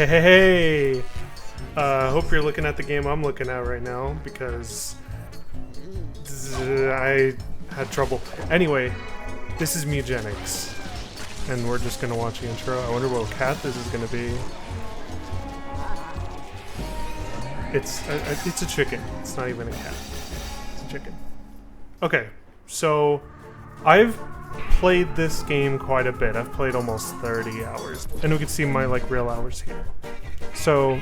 Hey! Hope you're looking at the game I'm looking at right now because I had trouble. Anyway, this is Mewgenics, and we're just gonna watch the intro. I wonder what cat this is gonna be. It's a chicken. It's not even a cat. It's a chicken. Okay, so I've played this game quite a bit. I've played almost 30 hours, and we can see my real hours here. So,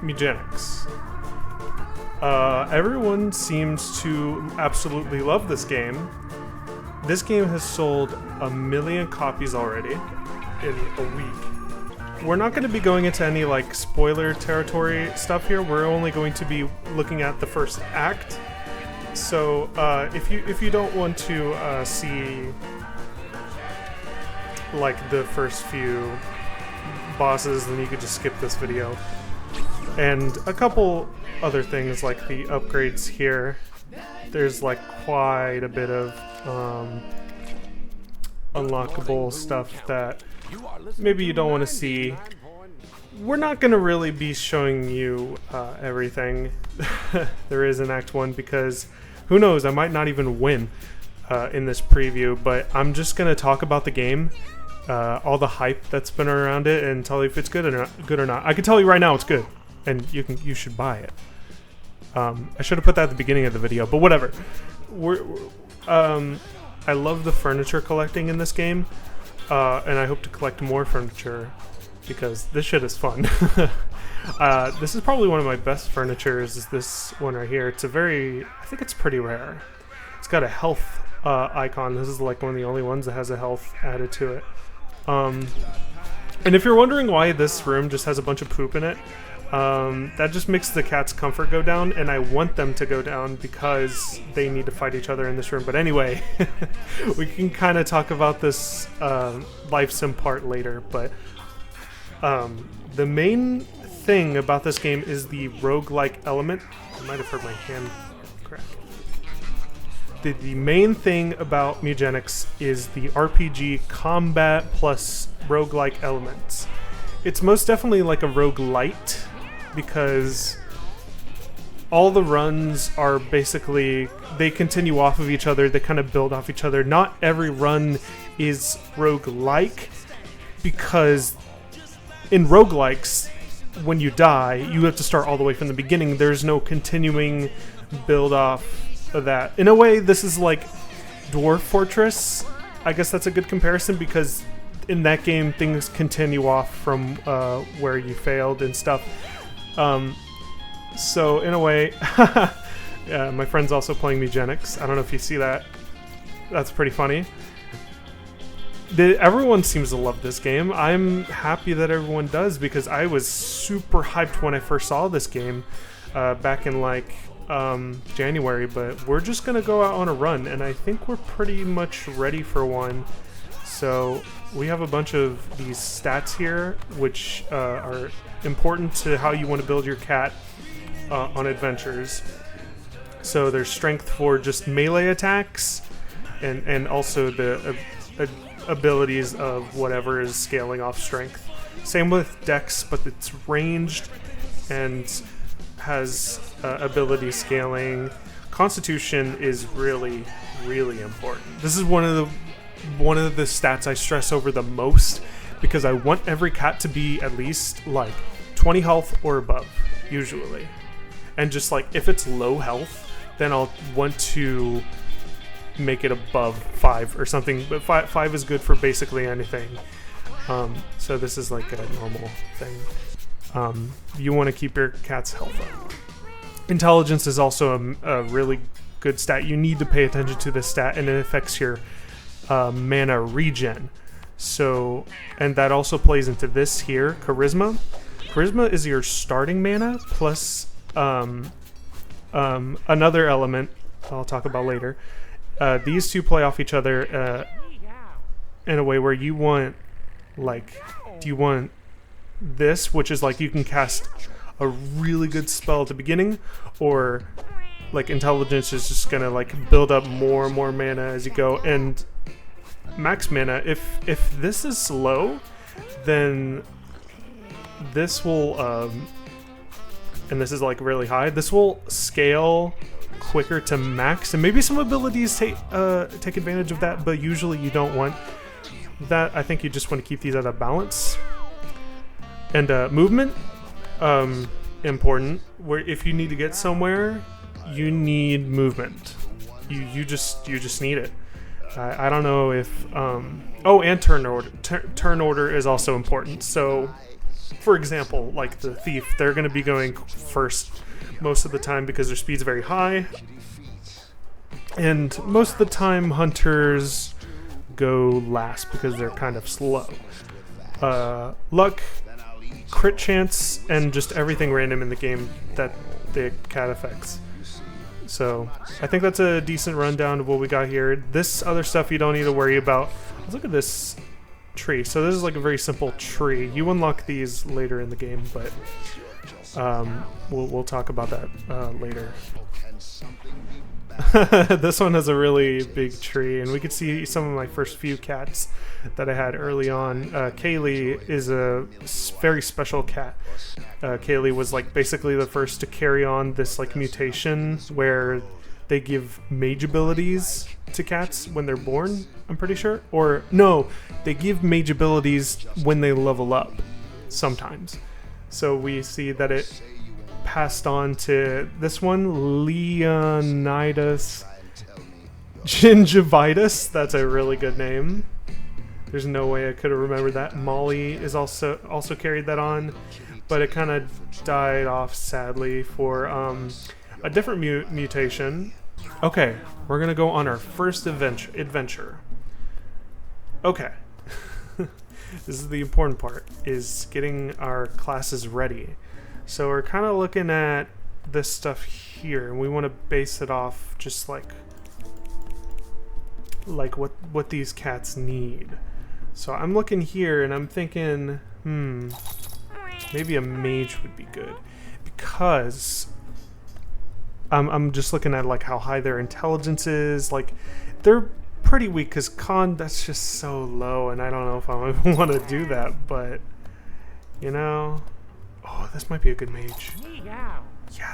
Mewgenics. Everyone seems to absolutely love this game. This game has sold 1 million copies already in a week. We're not going to be going into any spoiler territory stuff here. We're only going to be looking at the first act. So if you don't want to see the first few bosses, then you could just skip this video. And a couple other things like the upgrades here. There's quite a bit of unlockable stuff that maybe you don't want to see. We're not going to really be showing you everything there is in Act 1 because who knows, I might not even win in this preview, but I'm just going to talk about the game, all the hype that's been around it, and tell you if it's good or not. I can tell you right now it's good, and you should buy it. I should have put that at the beginning of the video, but whatever. I love the furniture collecting in this game, and I hope to collect more furniture because this shit is fun. This is probably one of my best furnitures, is this one right here. It's I think it's pretty rare. It's got a health icon. This is one of the only ones that has a health added to it. And if you're wondering why this room just has a bunch of poop in it, that just makes the cat's comfort go down, and I want them to go down because they need to fight each other in this room. But anyway, we can kind of talk about this life sim part later, but the main thing about this game is the roguelike element. I might have heard my hand crack. The main thing about Mewgenics is the RPG combat plus roguelike elements. It's most definitely like a roguelite because all the runs are basically, they continue off of each other, they kind of build off each other. Not every run is roguelike because in roguelikes, when you die, you have to start all the way from the beginning. There's no continuing build off of that. In a way, this is like Dwarf Fortress. I guess that's a good comparison because in that game, things continue off from where you failed and stuff. So in a way, yeah, my friend's also playing Mewgenics. I don't know if you see that. That's pretty funny. Everyone seems to love this game. I'm happy that everyone does because I was super hyped when I first saw this game back in January, but we're just gonna go out on a run, and I think we're pretty much ready for one. So we have a bunch of these stats here, which are important to how you want to build your cat on adventures. So there's strength for just melee attacks, and also the abilities of whatever is scaling off strength. Same with dex, but it's ranged and has ability scaling. Constitution is really, really important. This is one of the stats I stress over the most because I want every cat to be at least 20 health or above, usually. And just if it's low health, then I'll want to make it above 5 or something, but 5 is good for basically anything. So this is a normal thing. You want to keep your cat's health up. Intelligence is also a really good stat. You need to pay attention to this stat, and it affects your mana regen. So, and that also plays into this here, Charisma. Charisma is your starting mana plus another element I'll talk about later. These two play off each other in a way where you want, do you want this, which is you can cast a really good spell at the beginning, or intelligence is just gonna build up more and more mana as you go. And max mana, if this is low, then this will, and this is like really high, this will scale quicker to max, and maybe some abilities take advantage of that, but usually you don't want that. I think you just want to keep these at a balance. And movement, important, where if you need to get somewhere, you need movement. You just need it. I don't know if oh, and turn order. Turn order is also important. So, for example, like the thief, they're going to be going first most of the time because their speed's very high, and most of the time hunters go last because they're kind of slow. Luck, crit chance, and just everything random in the game that the cat affects. So I think that's a decent rundown of what we got here. This other stuff you don't need to worry about. Let's look at this tree. So this is like a very simple tree. You unlock these later in the game, but we'll talk about that later. This one has a really big tree, and we could see some of my first few cats that I had early on. Kaylee is a very special cat. Kaylee was like basically the first to carry on this like mutation where they give mage abilities to cats when they're born, I'm pretty sure. Or no, they give mage abilities when they level up sometimes. So we see that it passed on to this one, Leonidas Gingivitis. That's a really good name. There's no way I could have remembered that. Molly is also carried that on, but it kind of died off sadly for a different mutation. Okay, we're gonna go on our first adventure. Okay. This is the important part, is getting our classes ready. So we're kind of looking at this stuff here, and we want to base it off just like what these cats need. So I'm looking here, and I'm thinking, maybe a mage would be good, because I'm just looking at like how high their intelligence is. Like they're pretty weak because con, that's just so low, and I don't know if I even want to do that, but you know. Oh, this might be a good mage. Yeah,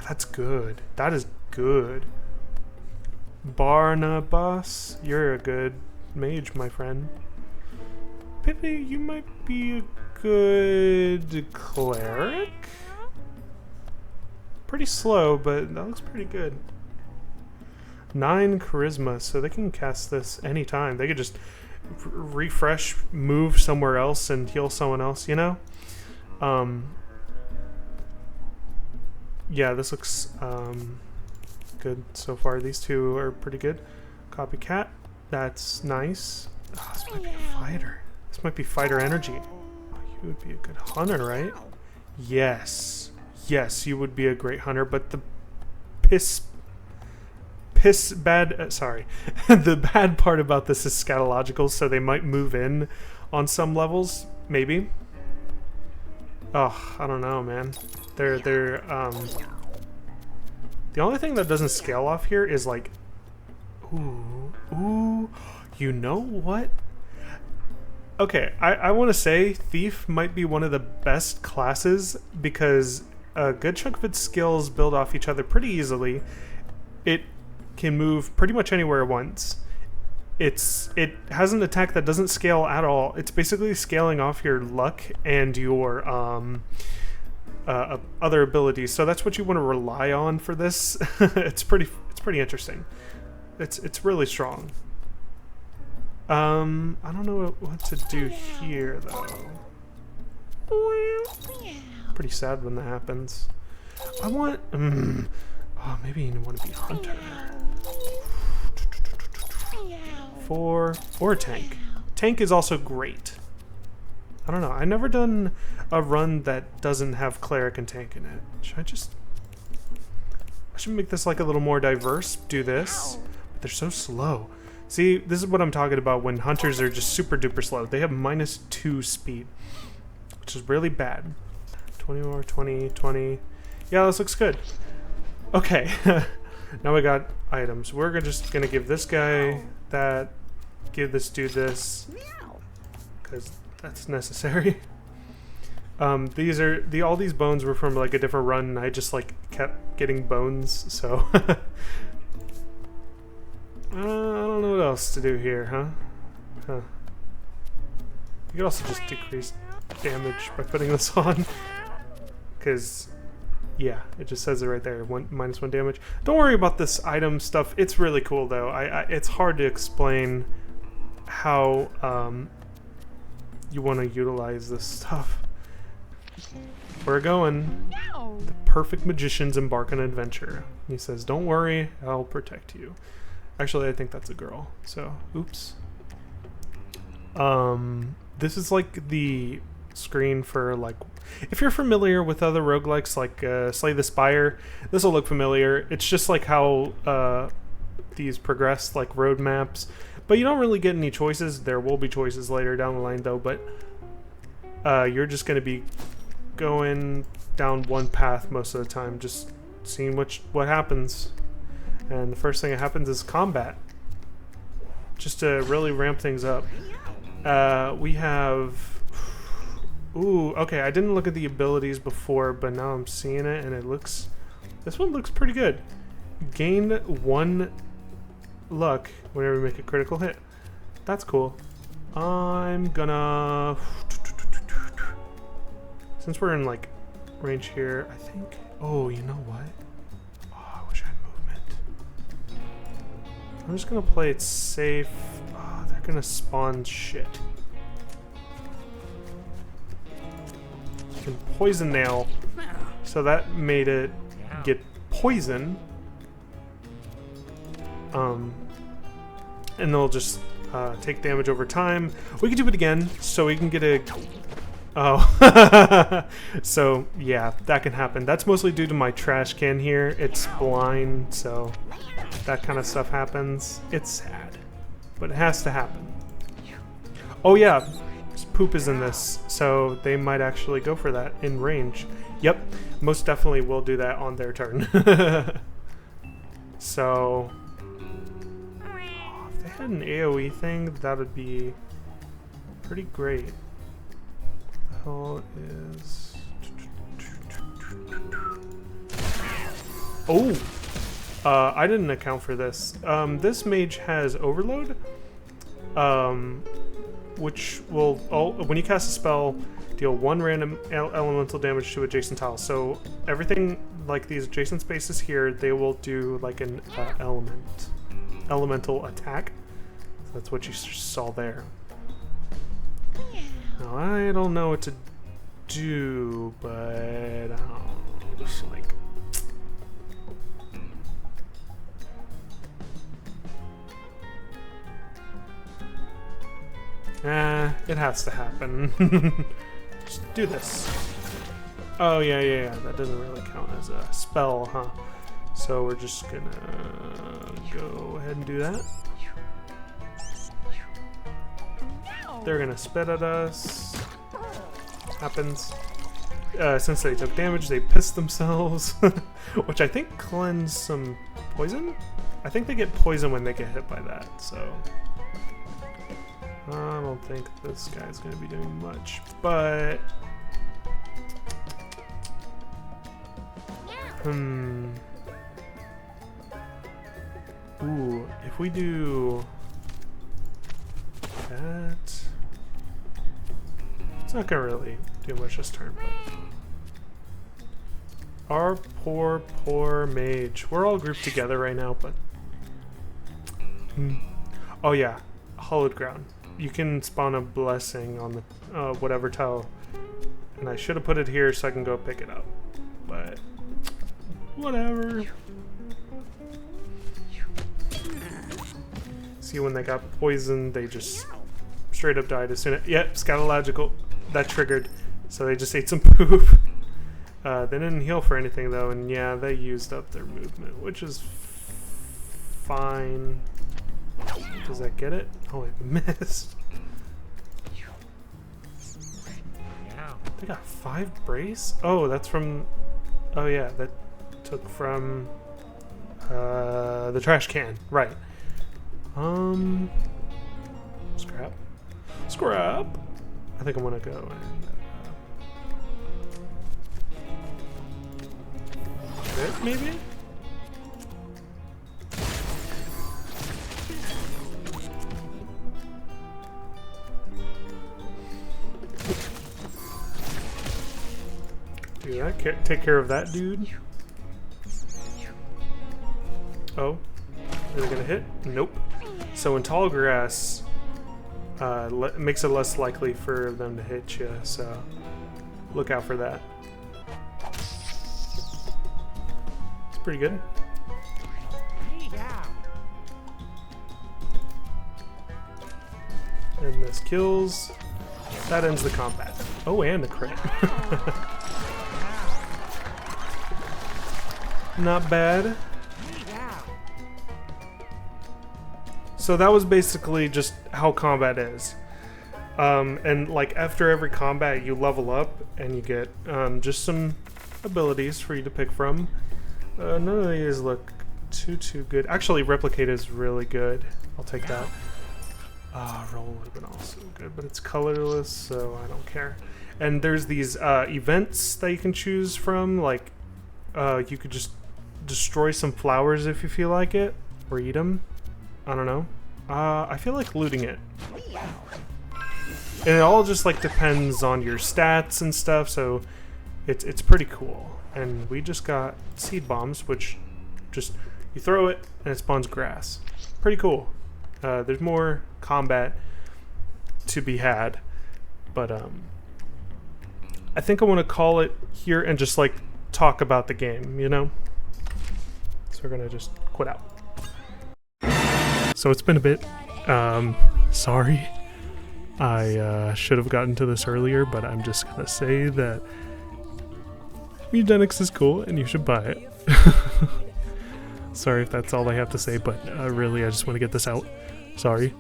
that's good. That is good. Barnabas, you're a good mage, my friend. Pippi, you might be a good cleric. Pretty slow, but that looks pretty good. 9 charisma, so they can cast this anytime. They could just refresh, move somewhere else, and heal someone else, you know? Yeah, this looks good so far. These two are pretty good. Copycat, that's nice. Oh, this might be a fighter. This might be fighter energy. Oh, you would be a good hunter, right? Yes. Yes, you would be a great hunter, but the the bad part about this is scatological, so they might move in on some levels, maybe. Oh, I don't know, man. They're the only thing that doesn't scale off here is like, ooh, you know what? Okay, I want to say Thief might be one of the best classes because a good chunk of its skills build off each other pretty easily. It can move pretty much anywhere at once. It has an attack that doesn't scale at all. It's basically scaling off your luck and your other abilities. So that's what you want to rely on for this. It's pretty interesting. It's really strong. I don't know what to do here though. Pretty sad when that happens. I want oh, maybe you want to be hunter. 4 or tank. Tank is also great. I don't know. I've never done a run that doesn't have cleric and tank in it. I should make this like a little more diverse. Do this. But they're so slow. See, this is what I'm talking about when hunters are just super duper slow. They have -2 speed, which is really bad. 20 more, 20, 20. Yeah, this looks good. Okay. Now we got items. We're just gonna give this guy that, give this dude this, because that's necessary. All these bones were from like a different run, and I just like kept getting bones, so I don't know what else to do here, huh? You could also just decrease damage by putting this on, because yeah, it just says it right there, -1 damage. Don't worry about this item stuff. It's really cool though. It's hard to explain how you want to utilize this stuff. We're going. The perfect magicians embark on an adventure. He says, "Don't worry, I'll protect you." Actually, I think that's a girl. So, oops. This is like the screen for like, if you're familiar with other roguelikes like Slay the Spire, this will look familiar. It's just like how these progress, like roadmaps, but you don't really get any choices. There will be choices later down the line though, but you're just going to be going down one path most of the time, just seeing what happens. And the first thing that happens is combat, just to really ramp things up. We have, ooh, okay, I didn't look at the abilities before, but now I'm seeing it, and this one looks pretty good. Gain 1 luck whenever we make a critical hit. That's cool. I'm gonna, since we're in like range here, I think, oh, you know what? Oh, I wish I had movement. I'm just gonna play it safe. Oh, they're gonna spawn shit. And poison nail. So that made it get poison. And they'll just take damage over time. We can do it again, so we can get a... Oh. So, yeah, that can happen. That's mostly due to my trash can here. It's blind, so that kind of stuff happens. It's sad, but it has to happen. Oh, yeah, poop is in this, so they might actually go for that in range. Yep, most definitely will do that on their turn. So... if they had an AoE thing, that would be pretty great. The hell is... Oh! I didn't account for this. This mage has Overload, which will, when you cast a spell, deal 1 random elemental damage to adjacent tiles. So everything like these adjacent spaces here, they will do like an elemental attack. So that's what you saw there. Now I don't know what to do, but I'll just like... it has to happen. Just do this. Oh, yeah. That doesn't really count as a spell, huh? So we're just gonna go ahead and do that. They're gonna spit at us. Happens. Since they took damage, they pissed themselves. Which I think cleanse some poison? I think they get poison when they get hit by that, so... I don't think this guy's going to be doing much, but... Ooh, if we do that... It's not going to really do much this turn, but... Our poor mage. We're all grouped together right now, but... Oh yeah, hallowed ground. You can spawn a blessing on the whatever tile, and I should have put it here so I can go pick it up, but whatever. See, when they got poisoned, they just straight up died as soon as... Yep, scatological. That triggered, so they just ate some poop. They didn't heal for anything though, and yeah, they used up their movement, which is fine. Does that get it? Oh, I missed. They got 5 brace? Oh, that's from... Oh yeah, that took from the trash can. Right. Scrap. I think I'm gonna go and maybe? Do that. Take care of that dude. Oh, are they gonna hit? Nope. So in tall grass, makes it less likely for them to hit you. So look out for that. It's pretty good. And this kills. That ends the combat. Oh, and a crit. Not bad. So that was basically just how combat is. And like after every combat you level up and you get just some abilities for you to pick from. None of these look too good. Actually, Replicate is really good. I'll take that. Roll would have been also good, but it's colorless, so I don't care. And there's these events that you can choose from, like you could just destroy some flowers if you feel like it, or eat them. I don't know. I feel like looting it. And it all just like depends on your stats and stuff, so it's pretty cool. And we just got seed bombs, which just you throw it and it spawns grass. Pretty cool. There's more combat to be had, but I think I want to call it here and just like talk about the game, you know? So we're gonna just quit out. So it's been a bit. Sorry. I should have gotten to this earlier, but I'm just gonna say that Mewgenics is cool and you should buy it. Sorry if that's all I have to say, but really I just want to get this out. Sorry.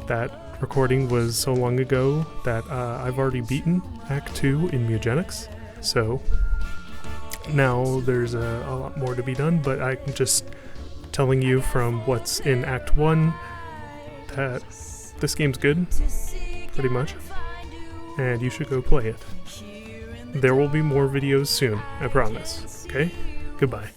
That recording was so long ago that I've already beaten Act 2 in Mewgenics, so now there's a lot more to be done, but I'm just telling you from what's in Act 1 that this game's good, pretty much, and you should go play it. There will be more videos soon, I promise. Okay? Goodbye.